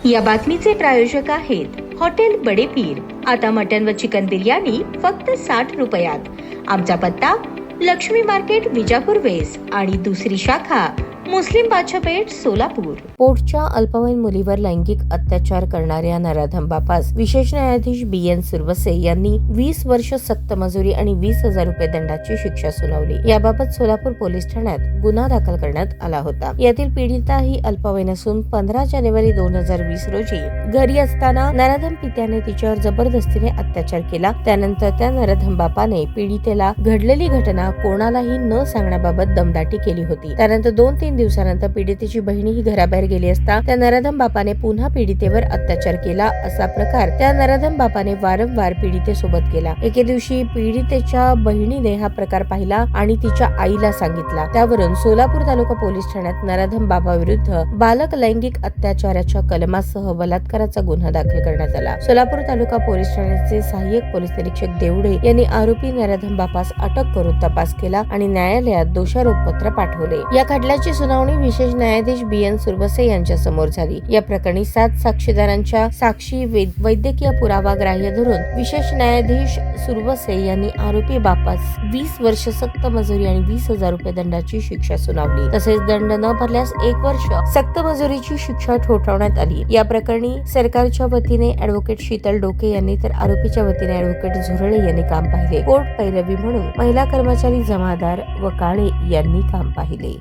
या बातमीचे प्रायोजक आहेत हॉटेल बडे पीर। आता मटन व चिकन बिर्याणी फक्त 60 रुपयात। आमचा पत्ता लक्ष्मी मार्केट विजापूर वेस्ट आणि दुसरी शाखा मुस्लिम बादशाहपेठ सोलापूर। पोटच्या अल्पवयीन मुलीवर लैंगिक अत्याचार करणाऱ्या नराधम बापास विशेष न्यायाधीश BN सुरवसे यांनी 20 वर्ष सक्त मजुरी आणि 20,000 रुपये दंडाची शिक्षा सुनावली। याबाबत सोलापूर पोलीस ठाण्यात गुन्हा दाखल करण्यात आला होता। यातील पीडिता ही अल्पवयीन असून 15 जानेवारी 2020 रोजी घरी असताना नराधम पित्याने तिच्यावर जबरदस्तीने अत्याचार केला। त्यानंतर त्या नराधम बापाने पीडितेला घडलेली घटना कोणालाही न सांगण्याबाबत दमदाटी केली होती। त्यानंतर 2-3 दिवसानंतर पीडितेची बहिणीही घराबाहेर गेली असता त्या नराधम बापाने पुन्हा पीडितेवर अत्याचार केला। असा प्रकार त्या नराधम बापाने वारंवार पीडितेसोबत केला। एके दिवशी पीडितेच्या बहिणीने हा प्रकार पाहिला आणि तिच्या आईला सांगितला। त्यावरून सोलापूर तालुका पोलीस ठाण्यात नराधम बापाविरुद्ध बालक लैंगिक अत्याचाराच्या कलमासह बलात्काराचा गुन्हा दाखल करण्यात आला। सोलापूर तालुका पोलीस ठाण्याचे सहाय्यक पोलीस निरीक्षक देवडे यांनी आरोपी नराधम बापास अटक करून तपास केला आणि न्यायालयात दोषारोपपत्र पाठवले। या खटल्याची सुनावणी विशेष न्यायाधीश BN सुरवसे यांच्या समोर झाली। या प्रकरणी 7 साक्षीदारांच्या साक्षी वैद्यकीय पुरावा ग्राह्य धरून विशेष न्यायाधीश सुरवसे यांनी आरोपी बापास 20 वर्ष सक्त मजुरी आणि 20,000 रुपये दंडाची शिक्षा सुनावली। तसेच दंड न भरल्यास 1 वर्ष सक्त मजुरीची शिक्षा ठोठावण्यात आली। या प्रकरणी सरकारच्या वतीने ऍडव्होकेट शीतल डोके यांनी तर आरोपीच्या वतीने ऍडव्होकेट झुरळे यांनी काम पाहिले। कोर्ट पैरवी म्हणून महिला कर्मचारी जमादार व काळे यांनी काम पाहिले।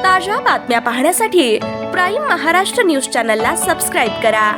ताज्या बातम्या पाहण्यासाठी प्राईम महाराष्ट्र न्यूज चॅनलला सबस्क्राईब करा।